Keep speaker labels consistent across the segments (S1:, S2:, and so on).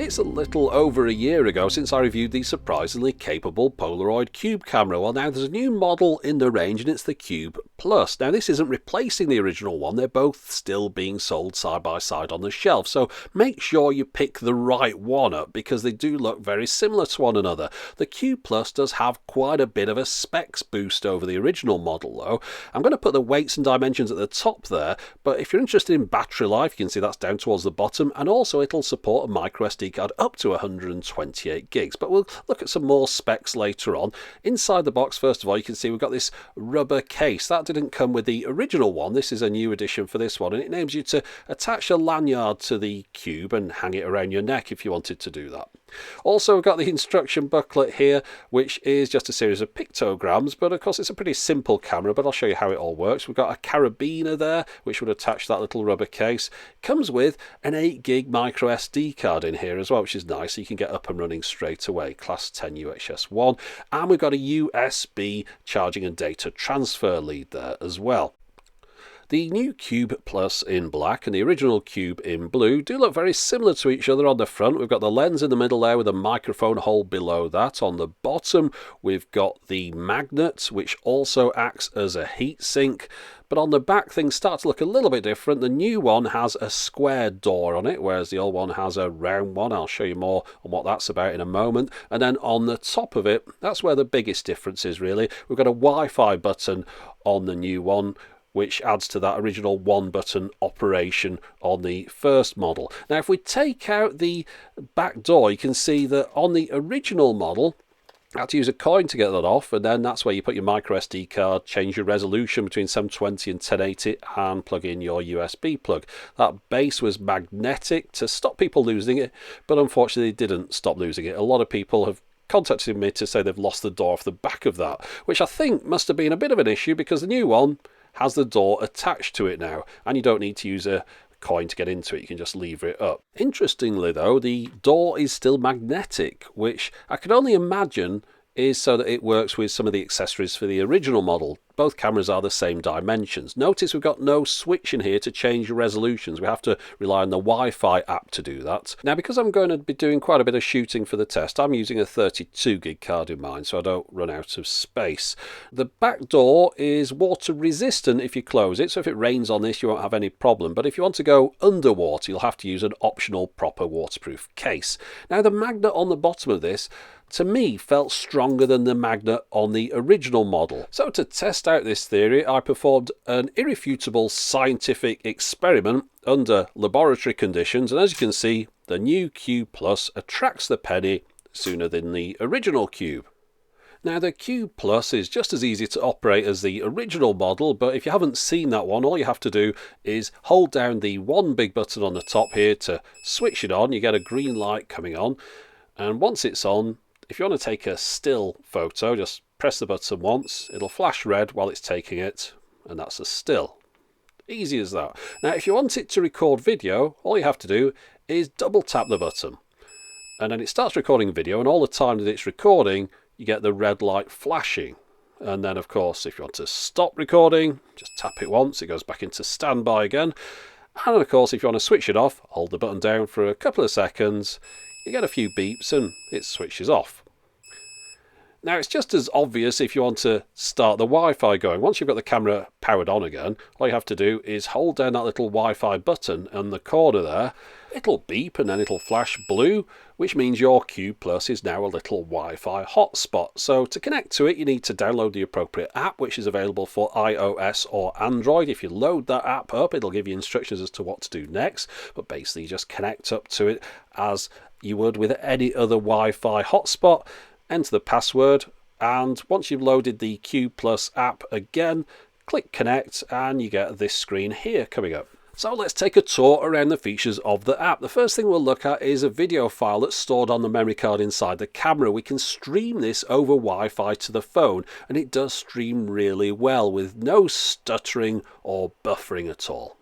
S1: It's a little over a year ago since I reviewed the surprisingly capable Polaroid Cube camera. Well, now there's a new model in the range and it's the Cube Plus. Now this isn't replacing the original one, they're both still being sold side by side on the shelf, so make sure you pick the right one up because they do look very similar to one another. The Cube Plus does have quite a bit of a specs boost over the original model though. I'm going to put the weights and dimensions at the top there, but if you're interested in battery life, you can see that's down towards the bottom, and also it'll support a micro SD card up to 128 gigs. But we'll look at some more specs later on. Inside the box, first of all, you can see we've got this rubber case. That didn't come with the original one. This is a new addition for this one, and it enables you to attach a lanyard to the Cube and hang it around your neck if you wanted to do that. Also, we've got the instruction booklet here, which is just a series of pictograms, but of course it's a pretty simple camera, but I'll show you how it all works. We've got a carabiner there, which would attach that little rubber case. Comes with an 8 gig micro SD card in here as well, which is nice, so you can get up and running straight away, class 10 UHS 1, and we've got a USB charging and data transfer lead there as well. The new Cube Plus in black and the original Cube in blue do look very similar to each other on the front. We've got the lens in the middle there with a microphone hole below that. On the bottom we've got the magnet, which also acts as a heat sink. But on the back things start to look a little bit different. The new one has a square door on it, whereas the old one has a round one. I'll show you more on what that's about in a moment. And then on the top of it, that's where the biggest difference is really. We've got a Wi-Fi button on the new one, which adds to that original one button operation on the first model. Now if we take out the back door, you can see that on the original model you had to use a coin to get that off, and then that's where you put your micro SD card, change your resolution between 720 and 1080 and plug in your USB plug. That base was magnetic to stop people losing it, but unfortunately it didn't stop losing it. A lot of people have contacted me to say they've lost the door off the back of that, which I think must have been a bit of an issue because the new one has the door attached to it now, and you don't need to use a coin to get into it, you can just lever it up. Interestingly though, the door is still magnetic, which I can only imagine is so that it works with some of the accessories for the original model. Both cameras are the same dimensions. Notice we've got no switch in here to change the resolutions. We have to rely on the Wi-Fi app to do that. Now, because I'm going to be doing quite a bit of shooting for the test, I'm using a 32 gig card in mine so I don't run out of space. The back door is water resistant if you close it, so if it rains on this you won't have any problem, but if you want to go underwater you'll have to use an optional proper waterproof case. Now the magnet on the bottom of this to me felt stronger than the magnet on the original model. So to test out this theory, I performed an irrefutable scientific experiment under laboratory conditions, and as you can see, the new Cube Plus attracts the penny sooner than the original Cube. Now the Cube Plus is just as easy to operate as the original model, but if you haven't seen that one, all you have to do is hold down the one big button on the top here to switch it on. You get a green light coming on, and once it's on, if you want to take a still photo, just press the button once, it'll flash red while it's taking it, and that's a still. Easy as that. Now if you want it to record video, all you have to do is double tap the button, and then it starts recording video, and all the time that it's recording you get the red light flashing. And then of course if you want to stop recording, just tap it once, it goes back into standby again. And of course if you want to switch it off, hold the button down for a couple of seconds, you get a few beeps and it switches off. Now it's just as obvious if you want to start the Wi-Fi going. Once you've got the camera powered on again, all you have to do is hold down that little Wi-Fi button in the corner there. It'll beep and then it'll flash blue, which means your Cube Plus is now a little Wi-Fi hotspot. So to connect to it, you need to download the appropriate app, which is available for iOS or Android. If you load that app up, it'll give you instructions as to what to do next, but basically you just connect up to it as you would with any other Wi-Fi hotspot. Enter the password, and once you've loaded the Cube Plus app again, click connect and you get this screen here coming up. So let's take a tour around the features of the app. The first thing we'll look at is a video file that's stored on the memory card inside the camera. We can stream this over Wi-Fi to the phone, and it does stream really well with no stuttering or buffering at all.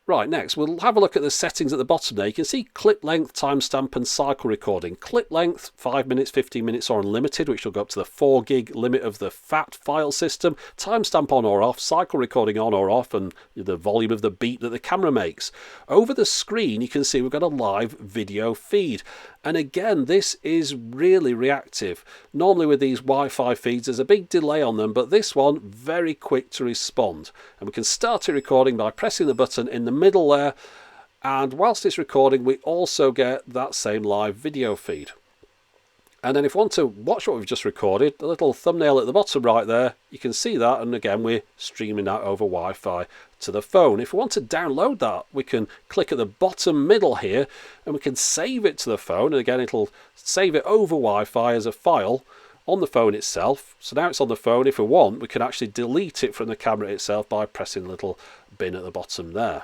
S1: Right, next we'll have a look at the settings at the bottom there. You can see clip length, timestamp and cycle recording. Clip length, 5 minutes, 15 minutes or unlimited, which will go up to the 4 gig limit of the FAT file system. Timestamp on or off, cycle recording on or off, and the volume of the beep that the camera makes. Over the screen you can see we've got a live video feed. And again, this is really reactive. Normally with these Wi-Fi feeds there's a big delay on them, but this one very quick to respond. And we can start it recording by pressing the button in the middle there, and whilst it's recording we also get that same live video feed. And then if we want to watch what we've just recorded, the little thumbnail at the bottom right there, you can see that, and again we're streaming that over Wi-Fi to the phone. If we want to download that, we can click at the bottom middle here and we can save it to the phone, and again it'll save it over Wi-Fi as a file on the phone itself. So now it's on the phone. If we want, we can actually delete it from the camera itself by pressing the little bin at the bottom there.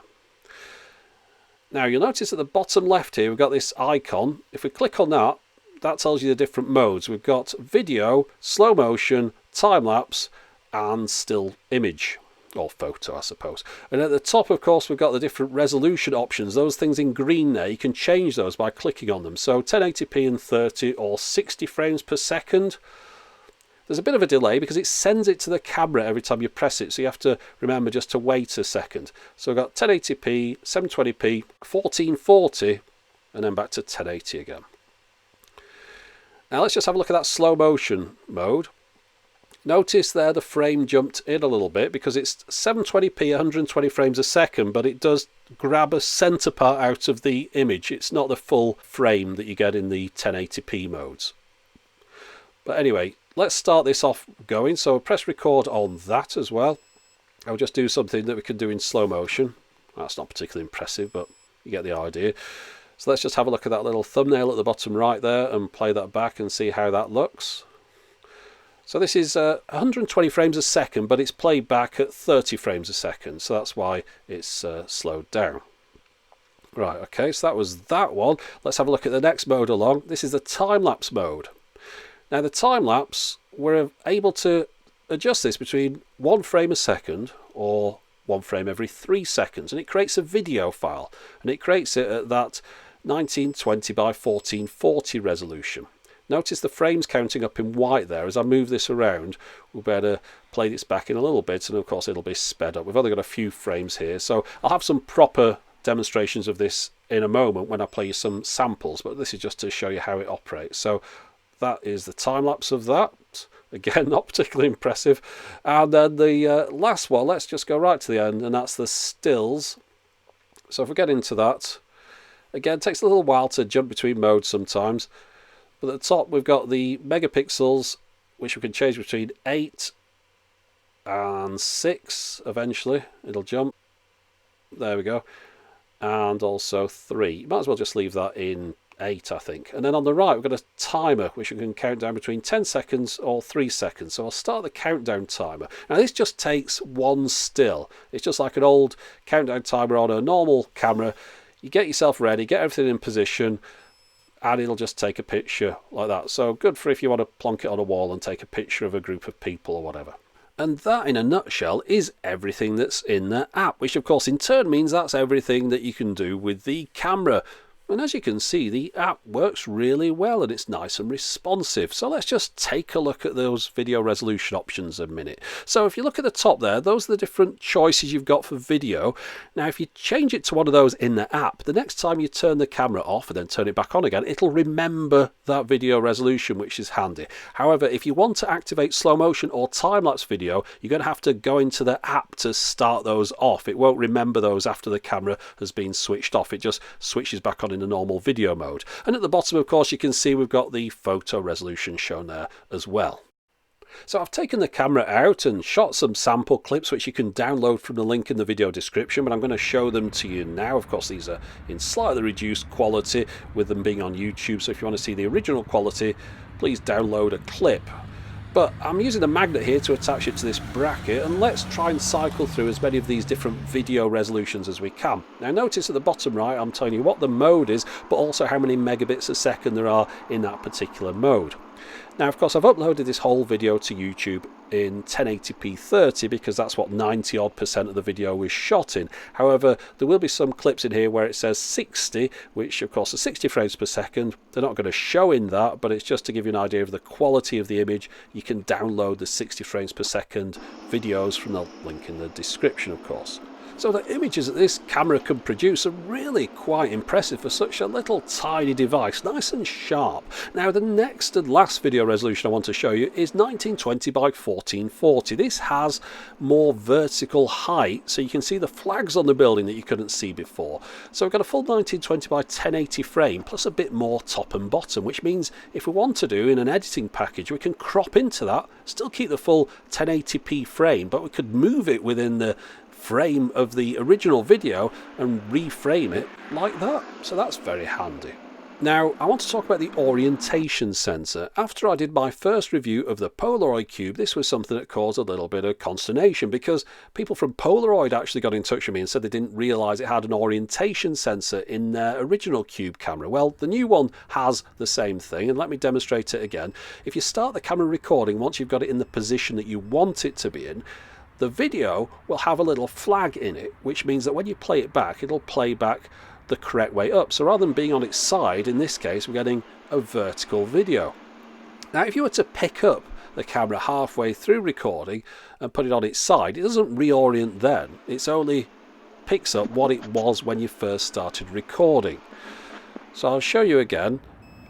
S1: Now you'll notice at the bottom left here we've got this icon. If we click on that, that tells you the different modes. We've got video, slow motion, time-lapse and still image, or photo I suppose. And at the top of course we've got the different resolution options. Those things in green there, you can change those by clicking on them. So 1080p and 30 or 60 frames per second. There's a bit of a delay because it sends it to the camera every time you press it, so you have to remember just to wait a second. So we've got 1080p, 720p, 1440 and then back to 1080 again. Now let's just have a look at that slow motion mode. Notice there the frame jumped in a little bit because it's 720p 120 frames a second, but it does grab a center part out of the image. It's not the full frame that you get in the 1080p modes. But anyway, let's start this off going. So press record on that as well. I'll just do something that we can do in slow motion. That's not particularly impressive, but you get the idea. So let's just have a look at that little thumbnail at the bottom right there and play that back and see how that looks. So this is 120 frames a second, but it's played back at 30 frames a second, so that's why it's slowed down. Right, okay, so that was that one. Let's have a look at the next mode along. This is the time-lapse mode. Now the time-lapse, we're able to adjust this between 1 frame a second or 1 frame every 3 seconds, and it creates a video file, and it creates it at that 1920 by 1440 resolution. Notice the frames counting up in white there. As I move this around, we'll better play this back in a little bit, and of course it'll be sped up. We've only got a few frames here, so I'll have some proper demonstrations of this in a moment when I play you some samples, but this is just to show you how it operates. So that is the time-lapse of that. Again, not particularly impressive. And then the last one, let's just go right to the end, and that's the stills. So if we get into that, again, it takes a little while to jump between modes sometimes. But at the top we've got the megapixels, which we can change between 8 and 6 eventually. It'll jump. There we go. And also 3. You might as well just leave that in 8, I think. And then on the right we've got a timer which we can count down between 10 seconds or 3 seconds. So I'll start the countdown timer. Now this just takes one still. It's just like an old countdown timer on a normal camera. You get yourself ready, get everything in position, and it'll just take a picture like that. So good for if you want to plonk it on a wall and take a picture of a group of people or whatever. And that in a nutshell is everything that's in the app, which of course in turn means that's everything that you can do with the camera. And as you can see, the app works really well and it's nice and responsive. So let's just take a look at those video resolution options a minute. So if you look at the top there, those are the different choices you've got for video. Now if you change it to one of those in the app, the next time you turn the camera off and then turn it back on again, it'll remember that video resolution, which is handy. However, if you want to activate slow motion or time-lapse video, you're going to have to go into the app to start those off. It won't remember those after the camera has been switched off. It just switches back on in the normal video mode. And at the bottom of course you can see we've got the photo resolution shown there as well. So I've taken the camera out and shot some sample clips which you can download from the link in the video description, but I'm going to show them to you now. Of course these are in slightly reduced quality with them being on YouTube, so if you want to see the original quality please download a clip. But I'm using a magnet here to attach it to this bracket, and let's try and cycle through as many of these different video resolutions as we can. Now notice at the bottom right I'm telling you what the mode is, but also how many megabits a second there are in that particular mode. Now of course I've uploaded this whole video to YouTube in 1080p 30 because that's what 90 odd % of the video was shot in. However, there will be some clips in here where it says 60, which of course is 60 frames per second. They're not going to show in that, but it's just to give you an idea of the quality of the image. You can download the 60 frames per second videos from the link in the description, of course. So the images that this camera can produce are really quite impressive for such a little tiny device, nice and sharp. Now the next and last video resolution I want to show you is 1920 by 1440. This has more vertical height, so you can see the flags on the building that you couldn't see before. So we've got a full 1920 by 1080 frame plus a bit more top and bottom, which means if we want to do in an editing package we can crop into that, still keep the full 1080p frame, but we could move it within the frame of the original video and reframe it like that. So that's very handy. Now I want to talk about the orientation sensor. After I did my first review of the Polaroid Cube, this was something that caused a little bit of consternation because people from Polaroid actually got in touch with me and said they didn't realise it had an orientation sensor in their original Cube camera. Well, the new one has the same thing, and let me demonstrate it again. If you start the camera recording, once you've got it in the position that you want it to be in, the video will have a little flag in it, which means that when you play it back, it'll play back the correct way up. So rather than being on its side, in this case, we're getting a vertical video. Now, if you were to pick up the camera halfway through recording and put it on its side, it doesn't reorient then. It's only picks up what it was when you first started recording. So I'll show you again.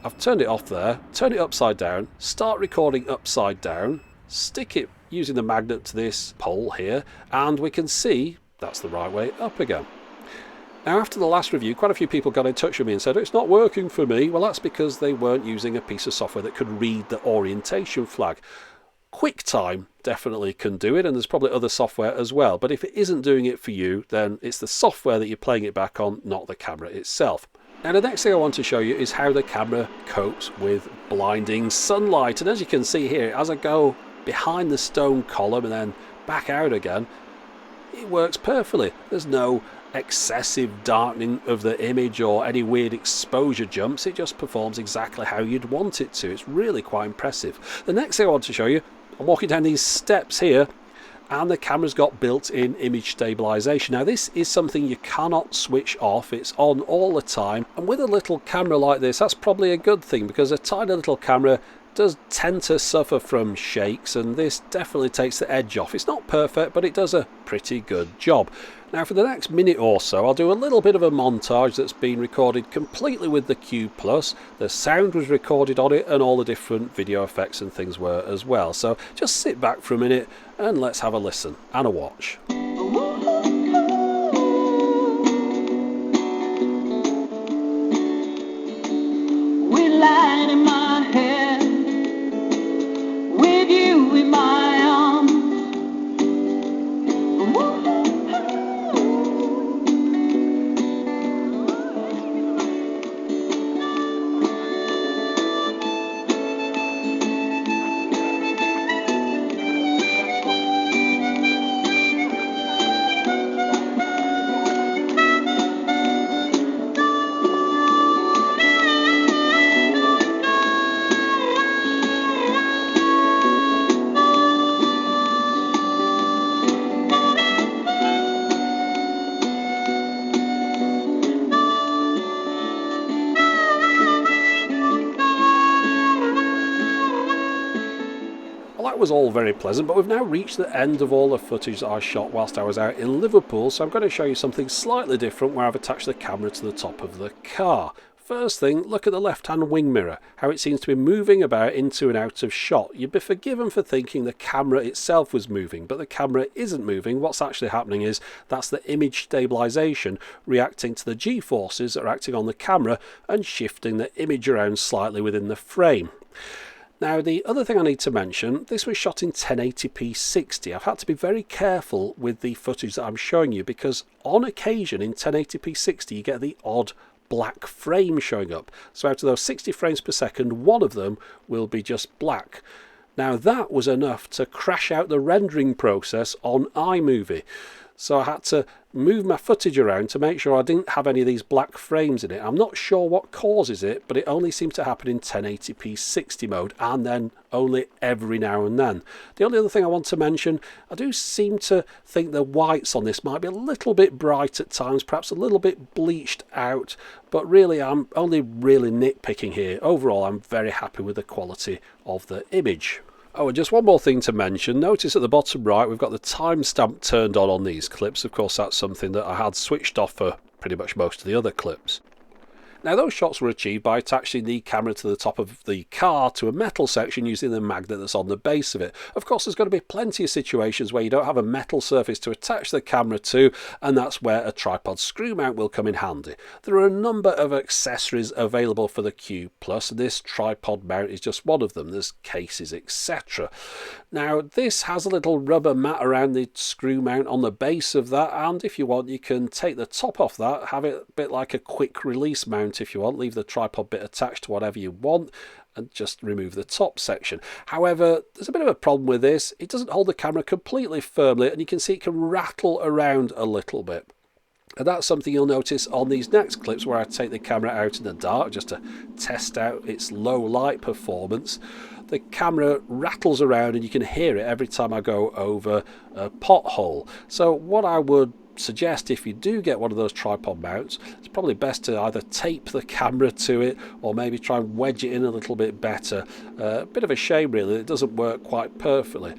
S1: I've turned it off there, turn it upside down, start recording upside down, stick it using the magnet to this pole here, and we can see that's the right way up again. Now after the last review, quite a few people got in touch with me and said it's not working for me. Well, that's because they weren't using a piece of software that could read the orientation flag. QuickTime definitely can do it, and there's probably other software as well, but if it isn't doing it for you, then it's the software that you're playing it back on, not the camera itself. Now the next thing I want to show you is how the camera copes with blinding sunlight, and as you can see here, as I go behind the stone column and then back out again, it works perfectly. There's no excessive darkening of the image or any weird exposure jumps. It just performs exactly how you'd want it to. It's really quite impressive. The next thing I want to show you, I'm walking down these steps here, and the camera's got built-in image stabilization. Now this is something you cannot switch off. It's on all the time, and with a little camera like this, that's probably a good thing, because a tiny little camera does tend to suffer from shakes, and this definitely takes the edge off. It's not perfect, but it does a pretty good job. Now for the next minute or so, I'll do a little bit of a montage that's been recorded completely with the Cube Plus. The sound was recorded on it, and all the different video effects and things were as well. So just sit back for a minute and let's have a listen and a watch.
S2: We lied in my head, with you in my arms.
S1: That was all very pleasant, but we've now reached the end of all the footage that I shot whilst I was out in Liverpool, so I'm going to show you something slightly different where I've attached the camera to the top of the car. First thing, look at the left-hand wing mirror, how it seems to be moving about into and out of shot. You'd be forgiven for thinking the camera itself was moving, but the camera isn't moving. What's actually happening is that's the image stabilization reacting to the G-forces that are acting on the camera and shifting the image around slightly within the frame. Now the other thing I need to mention, this was shot in 1080p 60. I've had to be very careful with the footage that I'm showing you, because on occasion in 1080p 60 you get the odd black frame showing up. So out of those 60 frames per second, one of them will be just black. Now that was enough to crash out the rendering process on iMovie. So I had to moved my footage around to make sure I didn't have any of these black frames in it. I'm not sure what causes it, but it only seemed to happen in 1080p 60 mode, and then only every now and then. The only other thing I want to mention, I do seem to think the whites on this might be a little bit bright at times, perhaps a little bit bleached out, but really I'm only really nitpicking here. Overall, I'm very happy with the quality of the image. Oh, and just one more thing to mention. Notice at the bottom right we've got the timestamp turned on these clips. Of course, that's something that I had switched off for pretty much most of the other clips. Now, those shots were achieved by attaching the camera to the top of the car to a metal section using the magnet that's on the base of it. Of course, there's going to be plenty of situations where you don't have a metal surface to attach the camera to, and that's where a tripod screw mount will come in handy. There are a number of accessories available for the Cube Plus, and this tripod mount is just one of them. There's cases, etc. Now, this has a little rubber mat around the screw mount on the base of that, and if you want, you can take the top off that, have it a bit like a quick release mount if you want, leave the tripod bit attached to whatever you want and just remove the top section. However, there's a bit of a problem with this. It doesn't hold the camera completely firmly, and you can see it can rattle around a little bit. And that's something you'll notice on these next clips where I take the camera out in the dark just to test out its low light performance. The camera rattles around and you can hear it every time I go over a pothole. So what I would suggest, if you do get one of those tripod mounts, it's probably best to either tape the camera to it or maybe try and wedge it in a little bit better. A bit of a shame really, it doesn't work quite perfectly.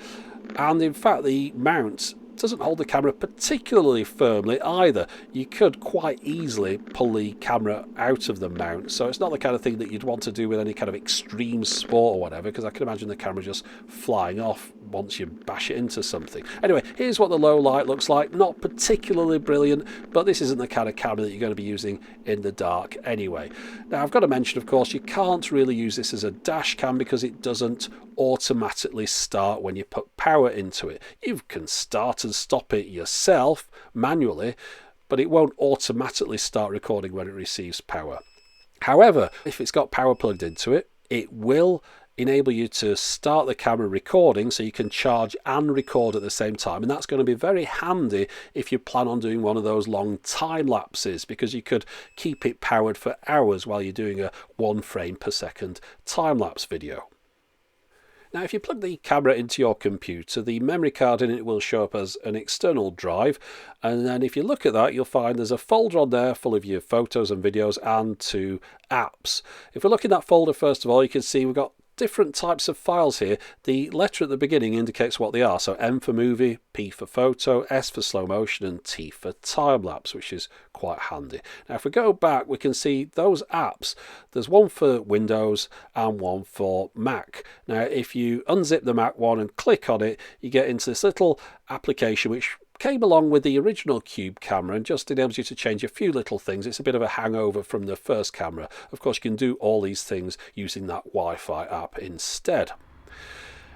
S1: And in fact, the mount doesn't hold the camera particularly firmly either. You could quite easily pull the camera out of the mount, so it's not the kind of thing that you'd want to do with any kind of extreme sport or whatever, because I can imagine the camera just flying off once you bash it into something. Anyway, here's what the low light looks like. Not particularly brilliant, but this isn't the kind of camera that you're going to be using in the dark anyway. Now, I've got to mention, of course, you can't really use this as a dash cam because it doesn't automatically start when you put power into it. You can start and stop it yourself manually, but it won't automatically start recording when it receives power. However, if it's got power plugged into it, it will enable you to start the camera recording so you can charge and record at the same time, and that's going to be very handy if you plan on doing one of those long time lapses, because you could keep it powered for hours while you're doing a 1 frame per second time lapse video. Now, if you plug the camera into your computer, the memory card in it will show up as an external drive, and then if you look at that, you'll find there's a folder on there full of your photos and videos and 2 apps. If we look in that folder, first of all, you can see we've got different types of files here. The letter at the beginning indicates what they are, so M for movie, P for photo, S for slow motion, and T for time lapse, which is quite handy. Now, if we go back, we can see those apps. There's one for Windows and one for Mac. Now, if you unzip the Mac one and click on it, you get into this little application which came along with the original Cube camera and just enables you to change a few little things. It's a bit of a hangover from the first camera. Of course, you can do all these things using that Wi-Fi app instead.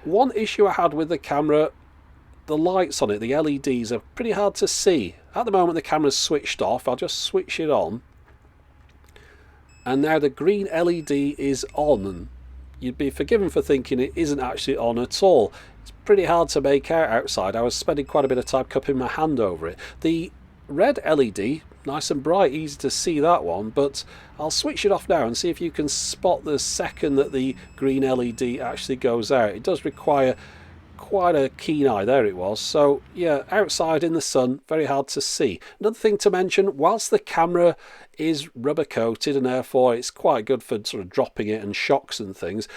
S1: One issue I had with the camera, the lights on it, the LEDs, are pretty hard to see. At the moment the camera's switched off. I'll just switch it on, and now the green LED is on, and you'd be forgiven for thinking it isn't actually on at all. It's pretty hard to make out outside. I was spending quite a bit of time cupping my hand over it. The red LED, nice and bright, easy to see that one, but I'll switch it off now and see if you can spot the second that the green LED actually goes out. It does require quite a keen eye. There it was. So yeah, outside in the sun, very hard to see. Another thing to mention, whilst the camera is rubber coated and therefore it's quite good for sort of dropping it and shocks and things,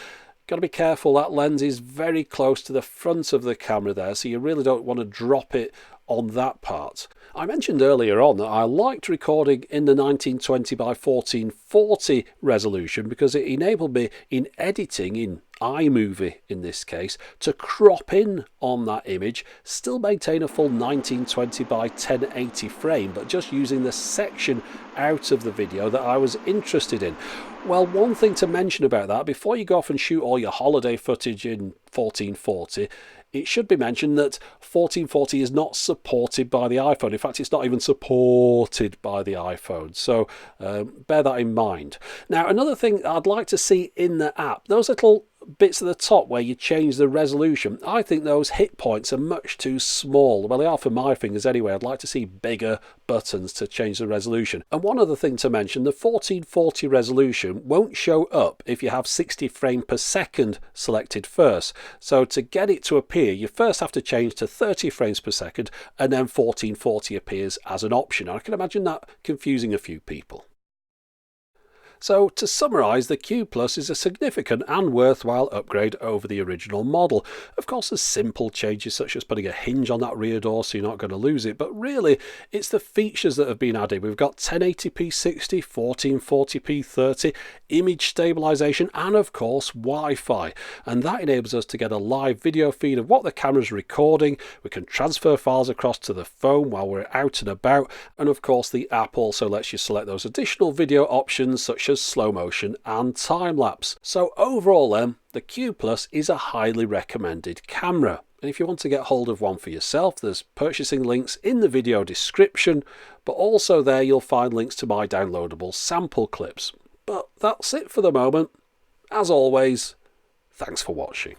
S1: got to be careful. That lens is very close to the front of the camera there, so you really don't want to drop it on that part. I mentioned earlier on that I liked recording in the 1920 by 1440 resolution because it enabled me in editing, in iMovie in this case, to crop in on that image, still maintain a full 1920 by 1080 frame, but just using the section out of the video that I was interested in. Well, one thing to mention about that, before you go off and shoot all your holiday footage in 1440, it should be mentioned that 1440 is not supported by the iPhone. In fact, it's not even supported by the iPhone. So bear that in mind. Now, another thing I'd like to see in the app, those little bits at the top where you change the resolution, I think those hit points are much too small. Well, they are for my fingers anyway. I'd like to see bigger buttons to change the resolution. And one other thing to mention, the 1440 resolution won't show up if you have 60 frames per second selected first. So to get it to appear, you first have to change to 30 frames per second, and then 1440 appears as an option. I can imagine that confusing a few people. So to summarise, the Cube Plus is a significant and worthwhile upgrade over the original model. Of course, there's simple changes such as putting a hinge on that rear door so you're not going to lose it, but really it's the features that have been added. We've got 1080p 60, 1440p 30, image stabilisation, and of course Wi-Fi, and that enables us to get a live video feed of what the camera's recording. We can transfer files across to the phone while we're out and about, and of course the app also lets you select those additional video options such as slow motion and time-lapse. So overall then, the Cube Plus is a highly recommended camera. And if you want to get hold of one for yourself, there's purchasing links in the video description, but also there you'll find links to my downloadable sample clips. But that's it for the moment. As always, thanks for watching.